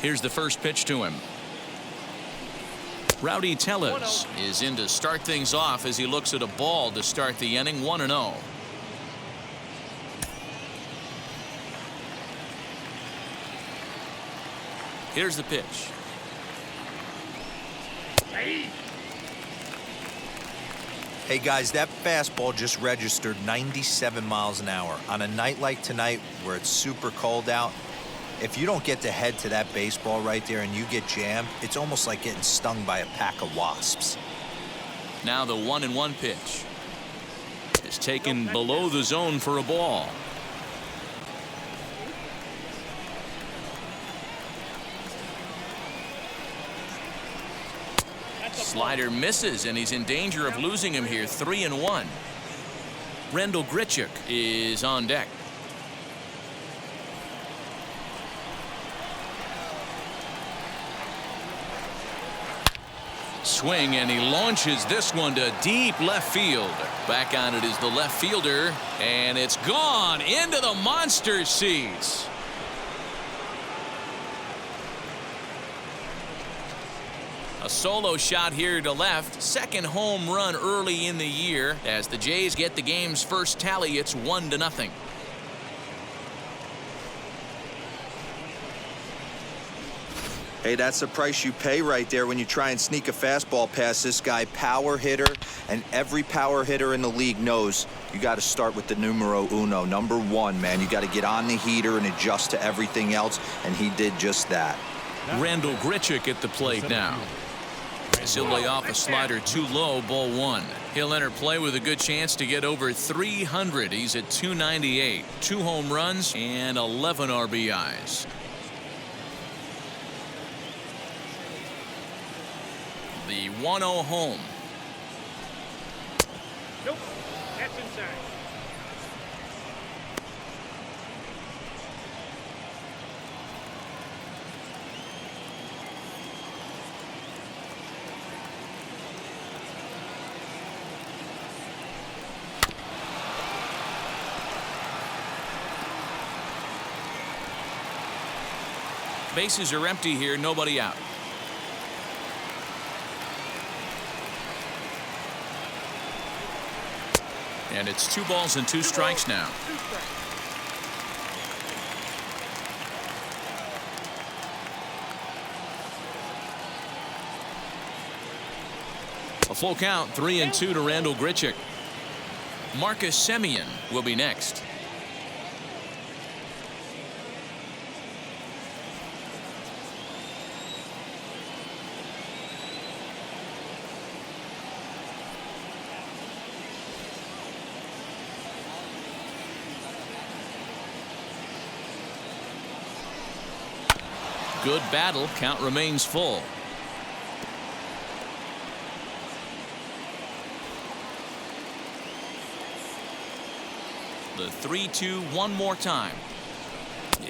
Here's the first pitch to him. Rowdy Tellez is in to start things off as he looks at a ball to start the inning. 1-0. Here's the pitch. Hey guys, that fastball just registered 97 miles an hour. On a night like tonight where it's super cold out, if you don't get to head to that baseball right there and you get jammed, it's almost like getting stung by a pack of wasps. Now the 1-1 pitch is taken below the zone for a ball. Slider misses, and he's in danger of losing him here. 3-1. Randal Grichuk is on deck. Swing, and he launches this one to deep left field. Back on it is the left fielder, and it's gone into the monster seats. A solo shot here to left. Second home run early in the year. As the Jays get the game's first tally, it's 1-0. Hey, that's the price you pay right there when you try and sneak a fastball past this guy. Power hitter, and every power hitter in the league knows you got to start with the numero uno, number one, man. You got to get on the heater and adjust to everything else, and he did just that. Randal Grichuk at the plate now. As he'll lay off a slider too low, ball one. He'll enter play with a good chance to get over 300. He's at 298. 2 home runs and 11 RBIs. The 1-0 home. Nope, that's inside. Bases are empty here, nobody out. And it's 2 balls and 2 strikes now. A full count, 3-2 to Randal Grichuk. Marcus Semien will be next. Good battle. Count remains full. The 3-2 one more time.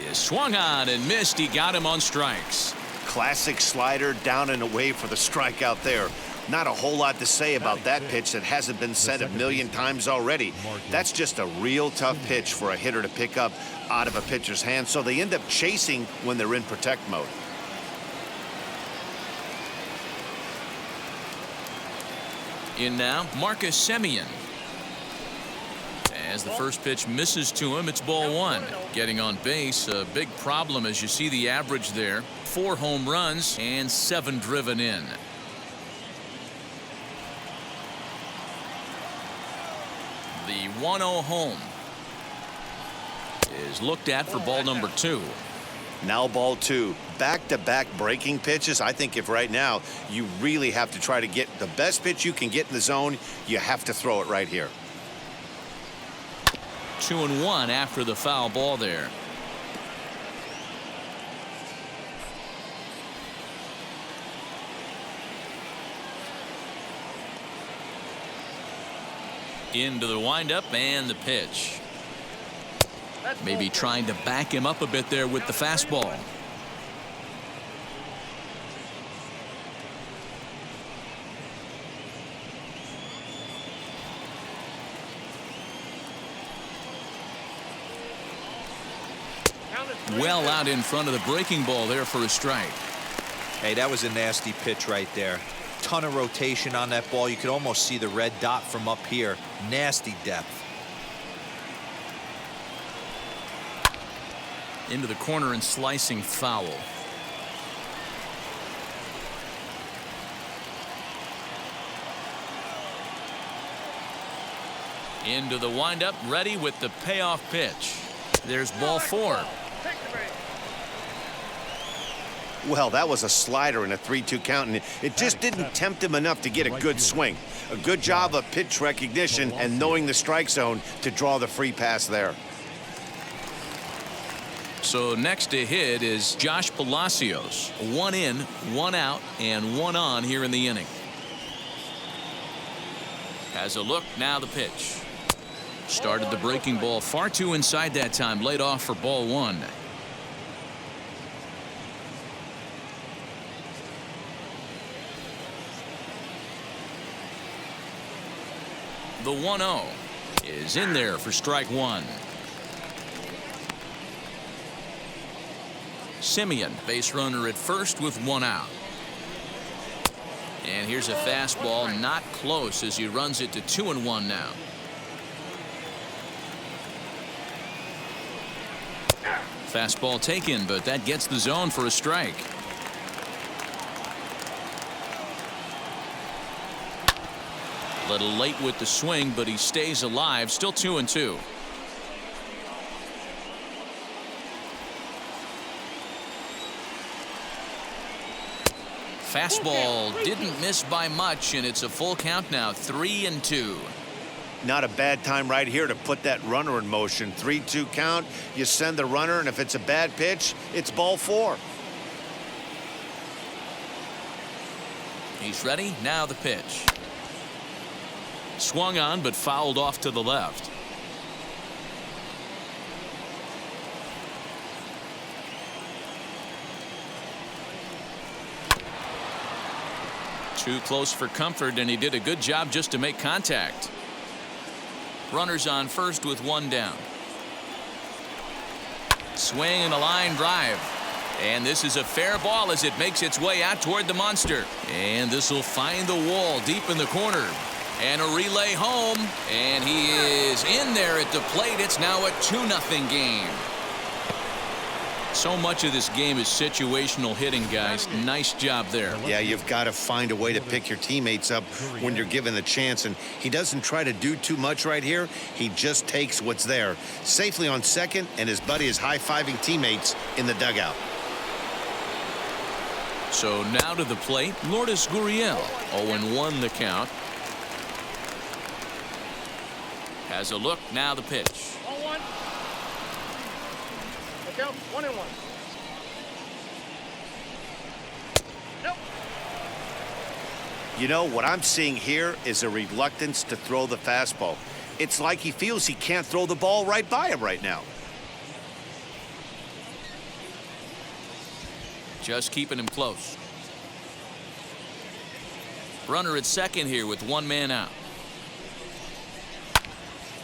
Is swung on and missed. He got him on strikes. Classic slider down and away for the strikeout there. Not a whole lot to say about that pitch that hasn't been said a million times already. That's just a real tough pitch for a hitter to pick up out of a pitcher's hand, so they end up chasing when they're in protect mode. In now, Marcus Semien. As the first pitch misses to him, it's ball one. Getting on base, a big problem as you see the average there. 4 home runs and 7 driven in. The 1-0 home is looked at for ball number 2. Now ball 2. Back-to-back breaking pitches. I think if right now you really have to try to get the best pitch you can get in the zone, you have to throw it right here. 2-1 after the foul ball there. Into the windup and the pitch. Maybe trying to back him up a bit there with the fastball. well out in front of the breaking ball there for a strike. Hey, that was a nasty pitch right there. Ton of rotation on that ball. You could almost see the red dot from up here. Nasty depth. Into the corner and slicing foul. Into the windup, ready with the payoff pitch. There's ball 4. Well, that was a slider in a 3-2 count, and it just didn't tempt him enough to get a good swing. A good job of pitch recognition and knowing the strike zone to draw the free pass there. So next to hit is Josh Palacios. 1 in, 1 out, and 1 on here in the inning. Has a look, now the pitch. Started the breaking ball far too inside that time. Laid off for ball 1. The 1-0 is in there for strike 1. Simeon, base runner at first with 1 out. And here's a fastball, not close as he runs it to 2-1 now. Fastball taken, but that gets the zone for a strike. A little late with the swing, but he stays alive. Still 2-2. Fastball didn't miss by much, and it's a full count now. 3-2. Not a bad time right here to put that runner in motion. 3-2 count. You send the runner, and if it's a bad pitch, it's ball 4. He's ready. Now the pitch. Swung on, but fouled off to the left. Too close for comfort, and he did a good job just to make contact. Runners on first with 1 down. Swing and a line drive. And this is a fair ball as it makes its way out toward the monster. And this will find the wall deep in the corner. And a relay home. And he is in there at the plate. It's now a 2-0 game. So much of this game is situational hitting, guys. Nice job there. Yeah, you've got to find a way to pick your teammates up when you're given the chance, and he doesn't try to do too much right here. He just takes what's there. Safely on second, and his buddy is high-fiving teammates in the dugout. So now to the plate, Lourdes Gurriel. 0-1 the count. Has a look, now the pitch. 1-1. Look out, 1-1. Nope. You know, what I'm seeing here is a reluctance to throw the fastball. It's like he feels he can't throw the ball right by him right now. Just keeping him close. Runner at second here with 1 man out.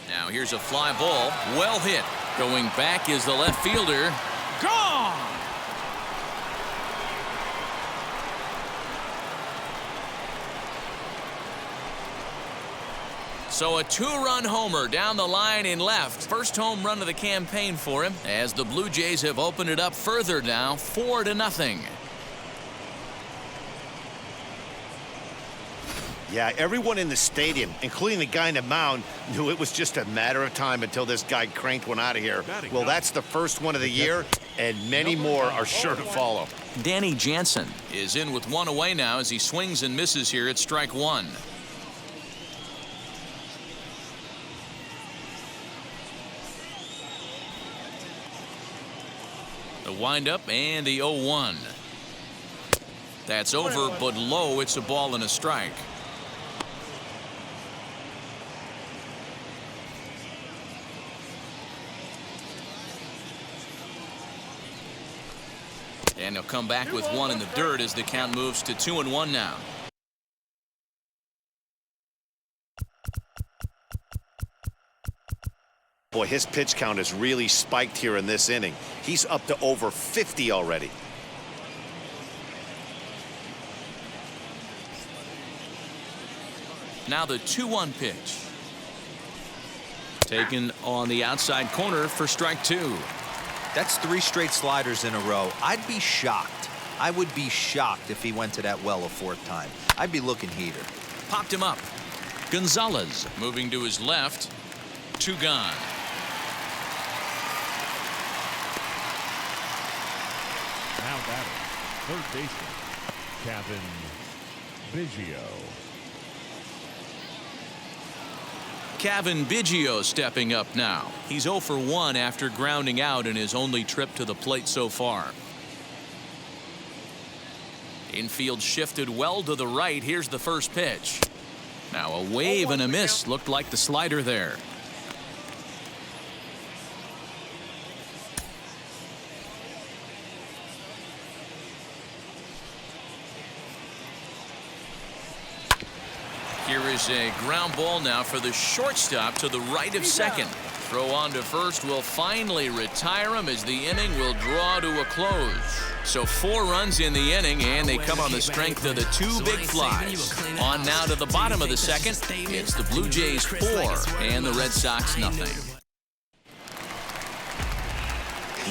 Now here's a fly ball. Well hit. Going back is the left fielder. Gone! So a 2-run homer down the line in left. First home run of the campaign for him as the Blue Jays have opened it up further now, 4-0. Yeah, everyone in the stadium, including the guy in the mound, knew it was just a matter of time until this guy cranked one out of here. Well, that's the first one of the year, and many more are sure to follow. Danny Jansen is in with 1 away now as he swings and misses here at strike 1. The windup and the 0-1. That's over, but low. It's a ball and a strike. And he'll come back with 1 in the dirt as the count moves to 2-1 now. Boy, his pitch count has really spiked here in this inning. He's up to over 50 already. Now the 2-1 pitch. Taken on the outside corner for strike 2. That's 3 straight sliders in a row. I'd be shocked. I would be shocked if he went to that well a 4th time. I'd be looking heater. Popped him up. Gonzalez moving to his left. 2 gone. Now batting, third baseman, Cavan Biggio. Cavan Biggio stepping up now. He's 0 for 1 after grounding out in his only trip to the plate so far. Infield shifted well to the right. Here's the first pitch. Now a wave and a miss. Looked like the slider there. Here is a ground ball now for the shortstop to the right of second. Throw on to first will finally retire him as the inning will draw to a close. So 4 runs in the inning, and they come on the strength of the 2 big flies. On now to the bottom of the second. It's the Blue Jays 4 and the Red Sox nothing.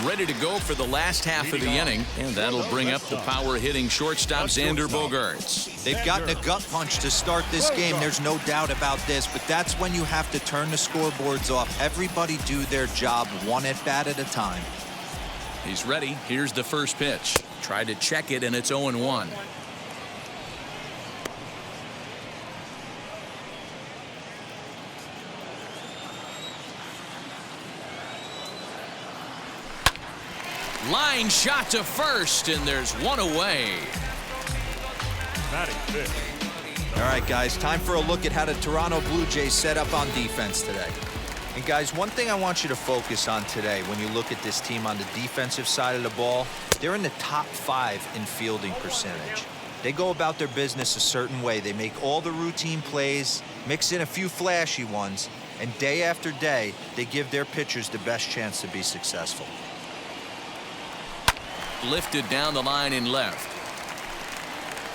Ready to go for the last half of the inning, and that'll bring up the power hitting shortstop Xander Bogaerts. They've gotten a gut punch to start this game. There's no doubt about this, but that's when you have to turn the scoreboards off. Everybody do their job 1 at bat at a time. He's ready. Here's the first pitch. Tried to check it, and it's 0-1. Line shot to first, and there's 1 away. Batting fifth. All right, guys, time for a look at how the Toronto Blue Jays set up on defense today. And guys, one thing I want you to focus on today when you look at this team on the defensive side of the ball, they're in the top 5 in fielding percentage. They go about their business a certain way. They make all the routine plays, mix in a few flashy ones, and day after day, they give their pitchers the best chance to be successful. Lifted down the line in left.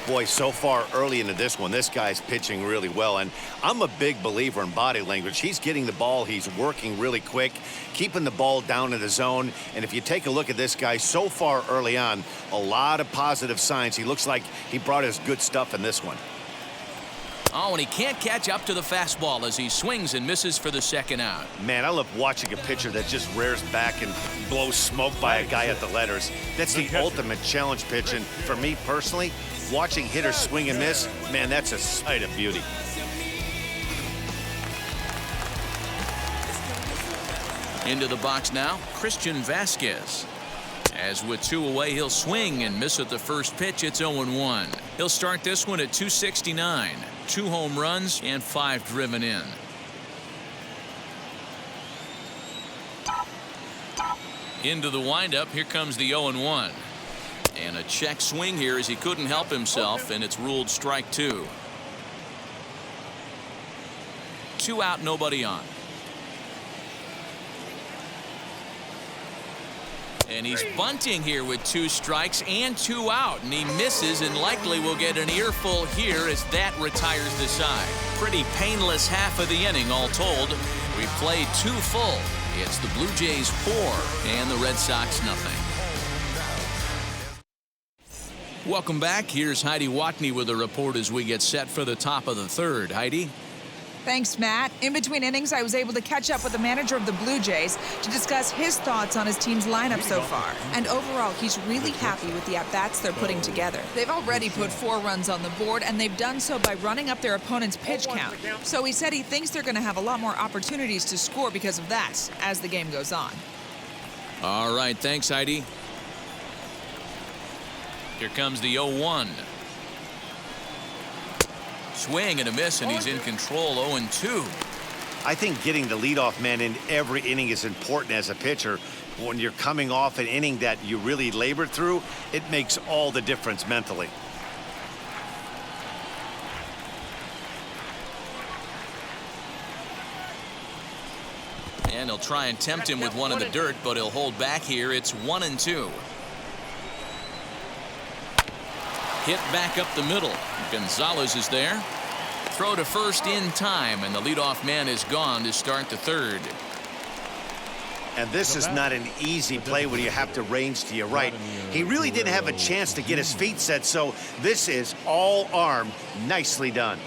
Boy, so far early into this one, this guy's pitching really well, and I'm a big believer in body language. He's getting the ball, he's working really quick, keeping the ball down in the zone, and if you take a look at this guy so far early on, a lot of positive signs. He looks like he brought his good stuff in this one. Oh, and he can't catch up to the fastball as he swings and misses for the second out. Man, I love watching a pitcher that just rears back and blows smoke by a guy at the letters. That's the ultimate challenge pitch, and for me personally, watching hitters swing and miss, man, that's a sight of beauty. Into the box now, Christian Vasquez. As with 2 away, he'll swing and miss at the first pitch. It's 0-1. He'll start this one at 269. 2 home runs and 5 driven in. Into the windup. Here comes the 0-1. And a check swing here as he couldn't help himself, and it's ruled strike 2. 2 out, nobody on. And he's bunting here with 2 strikes and 2 out, and he misses and likely will get an earful here as that retires the side. Pretty painless half of the inning all told. We played 2 full. It's the Blue Jays 4 and the Red Sox nothing. Welcome back. Here's Heidi Watney with a report as we get set for the top of the 3rd. Heidi? Thanks, Matt. In between innings, I was able to catch up with the manager of the Blue Jays to discuss his thoughts on his team's lineup so far. And overall, he's really happy with the at-bats they're putting together. They've already put 4 runs on the board, and they've done so by running up their opponent's pitch count. So he said he thinks they're going to have a lot more opportunities to score because of that as the game goes on. All right, thanks, Heidi. Here comes the 0-1. Swing and a miss, and he's in control. 0-2. I think getting the leadoff man in every inning is important as a pitcher. When you're coming off an inning that you really labored through, it makes all the difference mentally. And he'll try and tempt him with one in the dirt, but he'll hold back here. It's 1-2. Hit back up the middle. Gonzalez is there. Throw to first in time, and the leadoff man is gone to start the third. And this is not an easy play when you have to range to your right. He really didn't have a chance to get his feet set, so this is all arm. Nicely done.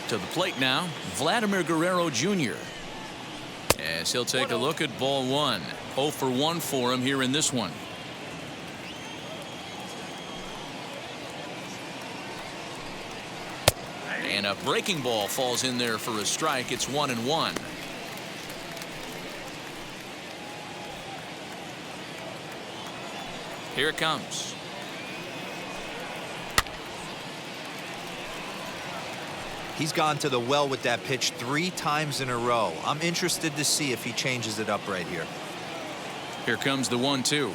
To the plate now, Vladimir Guerrero Jr. As he'll take a look at ball one. 0 for 1 for him here in this one. And a breaking ball falls in there for a strike. It's 1-1. Here it comes. He's gone to the well with that pitch 3 times in a row. I'm interested to see if he changes it up right here. Here comes the 1-2.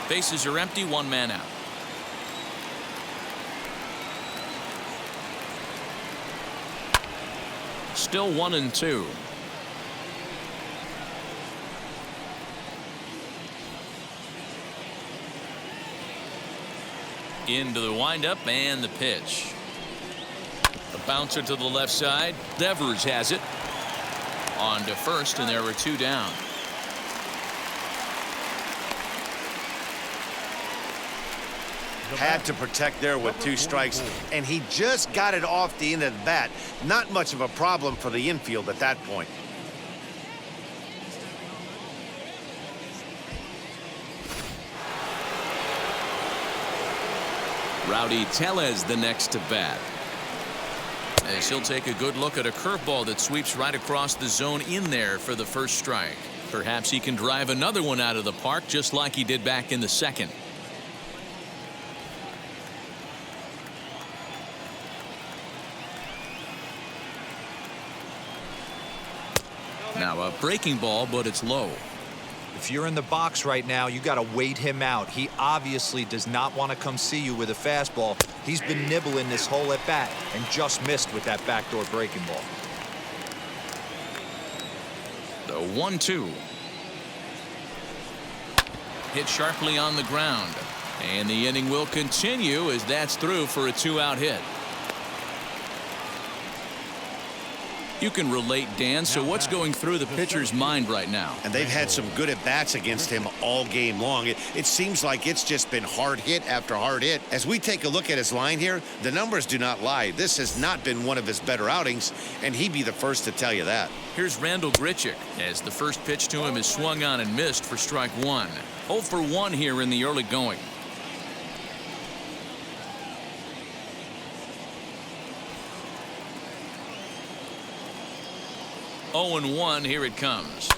Bases are empty, 1 man out. Still 1-2. Into the windup and the pitch. The bouncer to the left side. Devers has it. On to first, and there were 2 down. Had to protect there with 2 strikes, and he just got it off the end of the bat. Not much of a problem for the infield at that point. Rowdy Tellez the next to bat. As he'll take a good look at a curveball that sweeps right across the zone in there for the first strike. Perhaps he can drive another one out of the park just like he did back in the second. Now a breaking ball, but it's low. If you're in the box right now, you got to wait him out. He obviously does not want to come see you with a fastball. He's been nibbling this whole at bat and just missed with that backdoor breaking ball. The 1-2. Hit sharply on the ground. And the inning will continue as that's through for a 2-out hit. You can relate, Dan, so what's going through the pitcher's mind right now? And they've had some good at-bats against him all game long. It seems like it's just been hard hit after hard hit. As we take a look at his line here, the numbers do not lie. This has not been one of his better outings, and he'd be the first to tell you that. Here's Randal Grichuk as the first pitch to him is swung on and missed for strike 1. 0 for 1 here in the early going. Oh and 1, here it comes.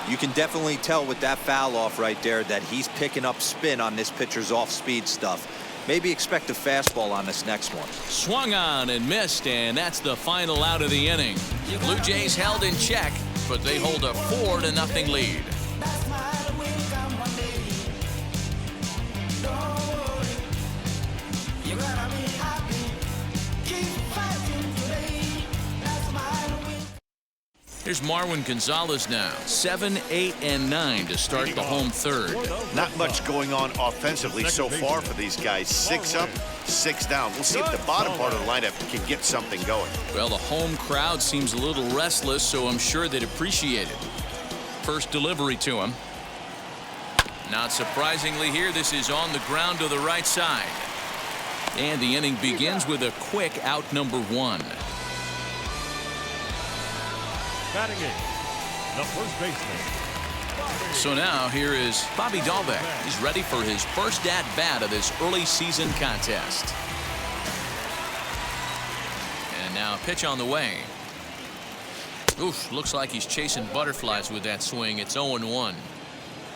You can definitely tell with that foul off right there that he's picking up spin on this pitcher's off-speed stuff. Maybe expect a fastball on this next one. Swung on and missed, and that's the final out of the inning. Blue Jays held in check, but they hold a 4-0 lead. Here's Marwin Gonzalez now. 7, 8, and 9 to start the home third. Not much going on offensively so far for these guys. 6 up, 6 down. We'll see if the bottom part of the lineup can get something going. Well, the home crowd seems a little restless, so I'm sure they'd appreciate it. First delivery to him. Not surprisingly here, this is on the ground to the right side. And the inning begins with a quick out number 1. Batting eighth, the first baseman. So now here is Bobby Dahlbeck. He's ready for his first at-bat of this early season contest. And now a pitch on the way. Oof, looks like he's chasing butterflies with that swing. It's 0-1.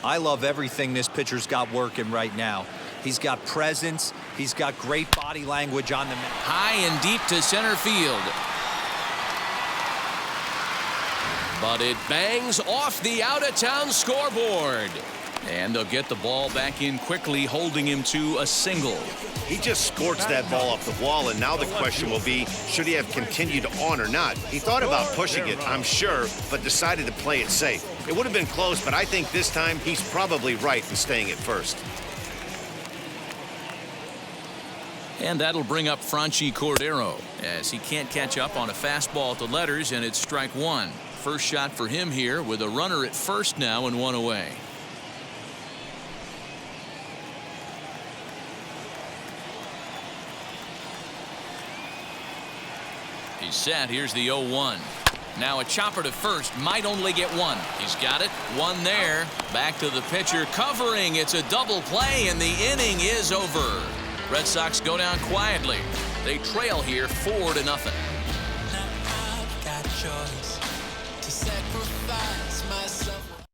I love everything this pitcher's got working right now. He's got presence. He's got great body language on the mound. High and deep to center field. But it bangs off the out-of-town scoreboard. And they'll get the ball back in quickly, holding him to a single. He just scorched that ball off the wall, and now the question will be, should he have continued on or not? He thought about pushing it, I'm sure, but decided to play it safe. It would have been close, but I think this time he's probably right in staying at first. And that'll bring up Franchy Cordero, as he can't catch up on a fastball at the letters, and it's strike one. First shot for him here with a runner at first now and one away. He's set. Here's the 0-1. Now a chopper to first. Might only get one. He's got it. One there. Back to the pitcher. Covering. It's a double play, and the inning is over. Red Sox go down quietly. They trail here 4-0. Now I've got choice to sacrifice myself.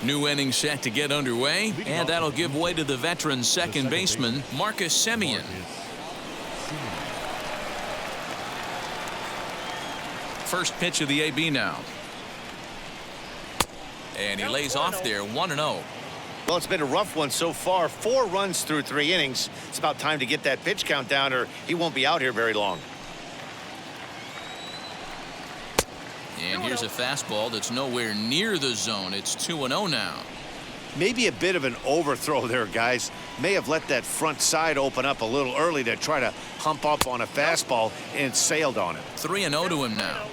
New inning set to get underway, and that'll give way to the veteran second baseman, Marcus Semien. First pitch of the AB now. And he lays off there, 1-0. Well, it's been a rough one so far. 4 runs through 3 innings. It's about time to get that pitch count down, or he won't be out here very long. And here's a fastball that's nowhere near the zone. It's 2-0 now. Maybe a bit of an overthrow there, guys. May have let that front side open up a little early to try to hump up on a fastball and sailed on it. 3-0 to him now.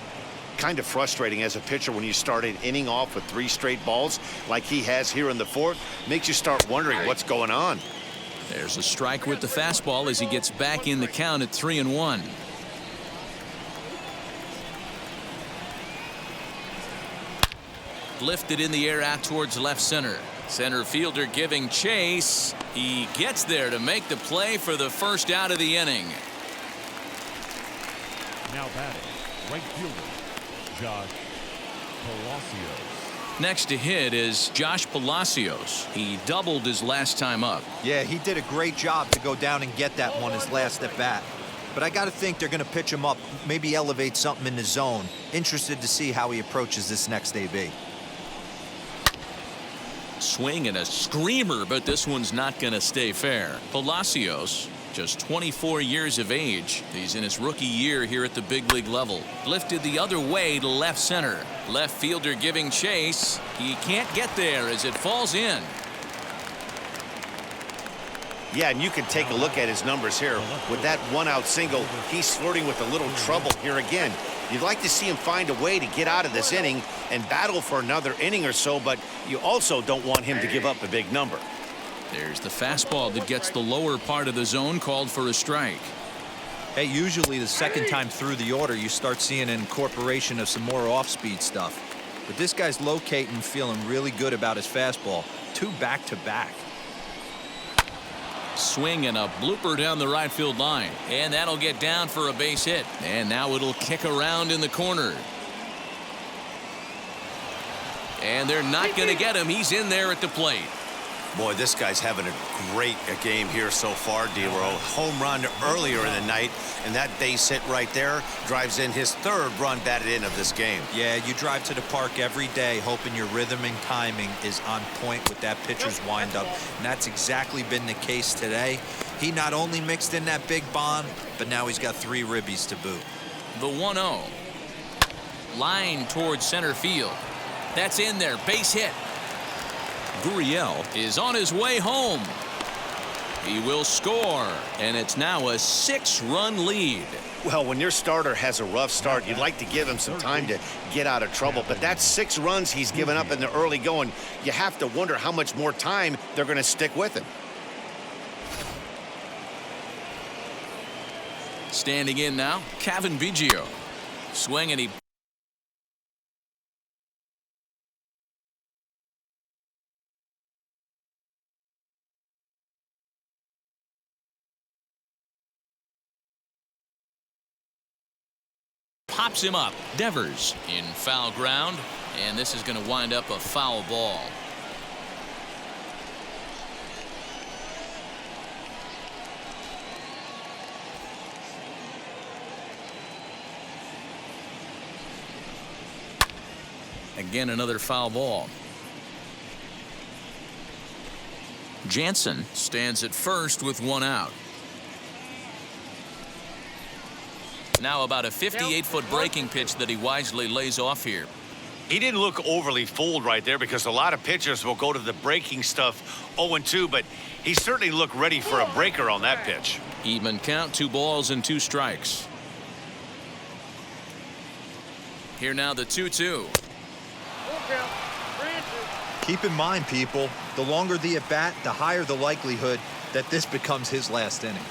Kind of frustrating as a pitcher when you start an inning off with 3 straight balls like he has here in the 4th. Makes you start wondering what's going on. There's a strike with the fastball as he gets back in the count at 3-1. Lifted in the air out towards left center. Center fielder giving chase. He gets there to make the play for the first out of the inning. Now batting, right fielder, Josh Palacios. Next to hit is Josh Palacios. He doubled his last time up. Yeah, he did a great job to go down and get that one his last at bat. But I got to think they're going to pitch him up, maybe elevate something in the zone. Interested to see how he approaches this next AB. Swing and a screamer, but this one's not going to stay fair. Palacios, just 24 years of age. He's in his rookie year here at the big league level. Lifted the other way to left center. Left fielder giving chase. He can't get there as it falls in. Yeah, and you can take a look at his numbers here. With that 1-out single, he's flirting with a little trouble here again. You'd like to see him find a way to get out of this inning and battle for another inning or so, but you also don't want him to give up a big number. There's the fastball that gets the lower part of the zone called for a strike. Hey, usually the second time through the order, you start seeing an incorporation of some more off-speed stuff. But this guy's locating, feeling really good about his fastball. 2 back-to-back. Swing and a blooper down the right field line. And that'll get down for a base hit. And now it'll kick around in the corner. And they're not going to get him. He's in there at the plate. Boy, this guy's having a great game here so far, D-Row. Home run earlier in the night, and that base hit right there drives in his 3rd run batted in of this game. Yeah, you drive to the park every day hoping your rhythm and timing is on point with that pitcher's windup, and that's exactly been the case today. He not only mixed in that big bomb, but now he's got 3 ribbies to boot. The 1-0. Line towards center field. That's in there. Base hit. Gurriel is on his way home. He will score, and it's now a 6-run lead. Well, when your starter has a rough start, you'd like to give him some time to get out of trouble. But that's 6 runs he's given up in the early going. You have to wonder how much more time they're going to stick with him. Standing in now, Cavan Biggio. Swing and he pops him up. Devers in foul ground, and this is going to wind up a foul ball. Again, another foul ball. Jansen stands at first with one out. Now about a 58-foot breaking pitch that he wisely lays off here. He didn't look overly fooled right there because a lot of pitchers will go to the breaking stuff 0-2, but he certainly looked ready for a breaker on that pitch. Even count, 2 balls and 2 strikes. Here now the 2-2. Keep in mind, people, the longer the at-bat, the higher the likelihood that this becomes his last inning.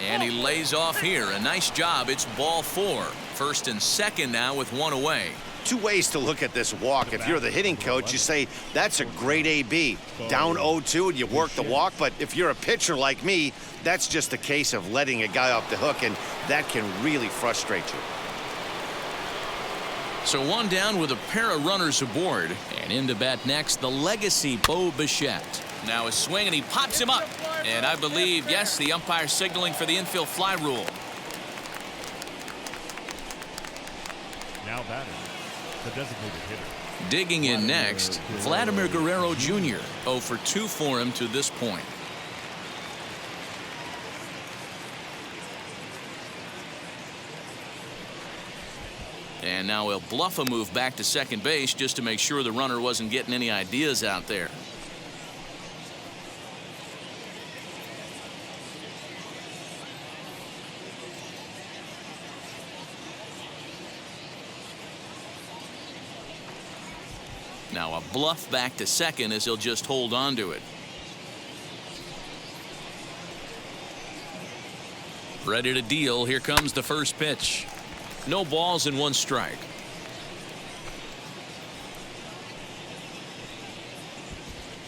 And he lays off here. A nice job. It's ball 4. First and second now with 1 away. 2 ways to look at this walk. If you're the hitting coach, you say, that's a great AB. Down 0-2 and you work the walk. But if you're a pitcher like me, that's just a case of letting a guy off the hook, and that can really frustrate you. So 1 down with a pair of runners aboard. And in to bat next, the legacy Bo Bichette. Now a swing, and he pops him up. And I believe, yes, the umpire signaling for the infield fly rule. Now batting, the designated hitter. Digging in next, Vladimir Guerrero Jr. 0 for 2 for him to this point. And now he'll bluff a move back to second base just to make sure the runner wasn't getting any ideas out there. Now a bluff back to second as he'll just hold on to it. Ready to deal. Here comes the first pitch. No balls and 1 strike.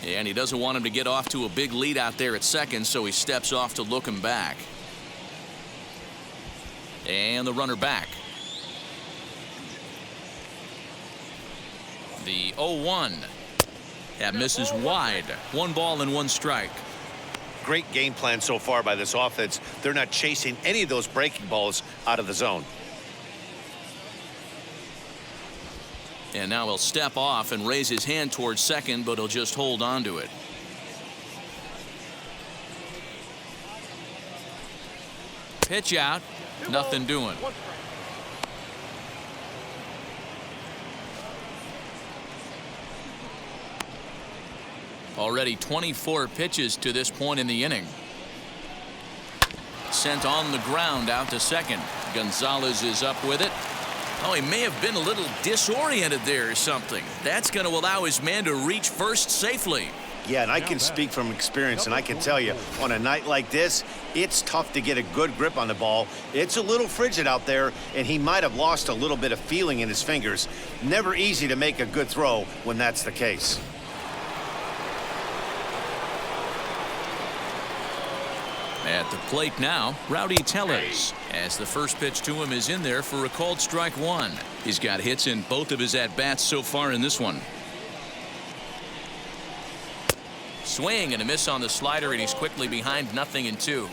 And he doesn't want him to get off to a big lead out there at second, so he steps off to look him back. And the runner back. The 0-1. That misses wide. 1 ball and 1 strike. Great game plan so far by this offense. They're not chasing any of those breaking balls out of the zone. And now he'll step off and raise his hand towards second, but he'll just hold on to it. Pitch out. Nothing doing. Already 24 pitches to this point in the inning. Sent on the ground out to second. Gonzalez is up with it. Oh, he may have been a little disoriented there or something. That's going to allow his man to reach first safely. Yeah, and I can speak from experience, and I can tell you, on a night like this, it's tough to get a good grip on the ball. It's a little frigid out there, and he might have lost a little bit of feeling in his fingers. Never easy to make a good throw when that's the case. At the plate now, Rowdy Tellez, as the first pitch to him is in there for a called strike 1. He's got hits in both of his at-bats so far in this one. Swing and a miss on the slider, and he's quickly behind 0-2.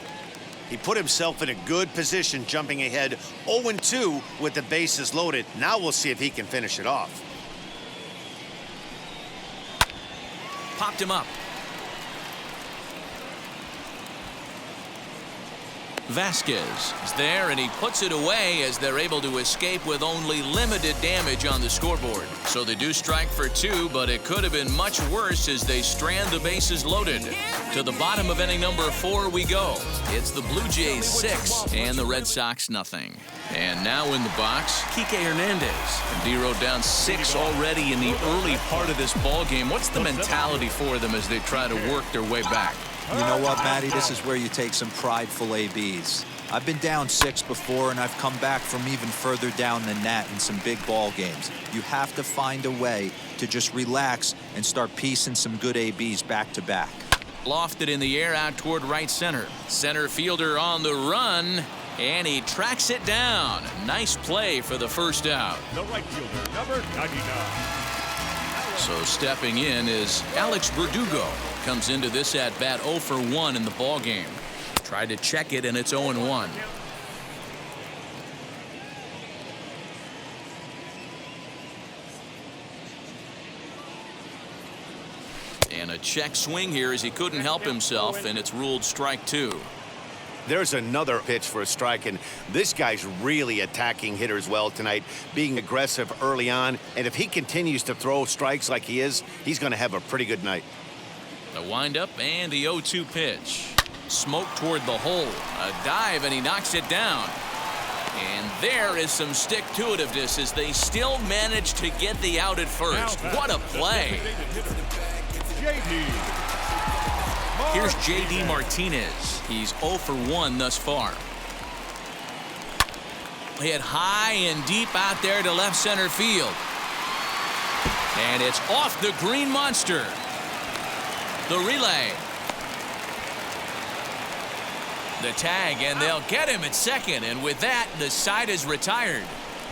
He put himself in a good position, jumping ahead 0-2 with the bases loaded. Now we'll see if he can finish it off. Popped him up. Vasquez is there, and he puts it away as they're able to escape with only limited damage on the scoreboard. So they do strike for 2, but it could have been much worse as they strand the bases loaded. To the bottom of inning number 4 we go. It's the Blue Jays 6 and the Red Sox 0. And now in the box, Kike Hernandez. And D-Row down 6 already in the early part of this ball game. What's the mentality for them as they try to work their way back? You know what, Matty? This is where you take some prideful ABs. I've been down 6 before, and I've come back from even further down than that in some big ball games. You have to find a way to just relax and start piecing some good ABs back to back. Lofted in the air out toward right center. Center fielder on the run, and he tracks it down. Nice play for the first out. The right fielder, number 99. So stepping in is Alex Verdugo. Comes into this at bat 0 for 1 in the ball game. Tried to check it, and it's 0-1. check swing here as he couldn't help himself, and it's ruled strike 2. There's another pitch for a strike, and this guy's really attacking hitters well tonight, being aggressive early on, and if he continues to throw strikes like he is, he's going to have a pretty good night. The windup and the 0-2 pitch. Smoke toward the hole. A dive, and he knocks it down. And there is some stick-to-itiveness as they still manage to get the out at first. What a play. Here's J.D. Martinez. He's 0 for 1 thus far. Hit high and deep out there to left center field. And it's off the green monster. The relay. The tag, and they'll get him at second. And with that, the side is retired.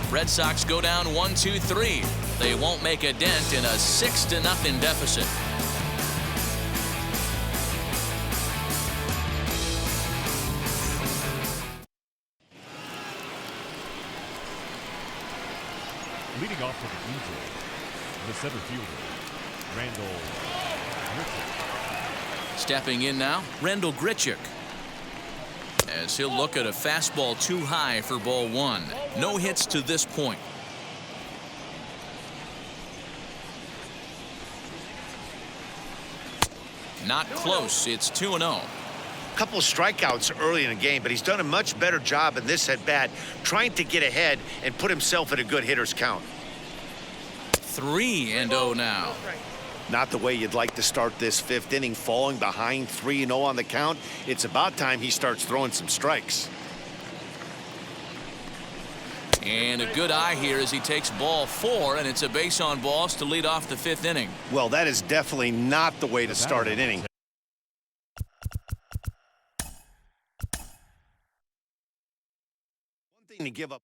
Red Sox go down 1-2-3. They won't make a dent in a 6-0 deficit. Leading off for the Blue Jays, the center fielder, Randall Grichuk. Stepping in now, Randall Grichuk. As he'll look at a fastball too high for ball 1. No hits to this point. Not close. It's 2-0. Couple strikeouts early in the game, but he's done a much better job in this at bat, trying to get ahead and put himself in a good hitter's count. 3-0 now. Not the way you'd like to start this 5th inning, falling behind 3-0 on the count. It's about time he starts throwing some strikes. And a good eye here as he takes ball 4, and it's a base on balls to lead off the 5th inning. Well, that is definitely not the way to start an inning. One thing to give up.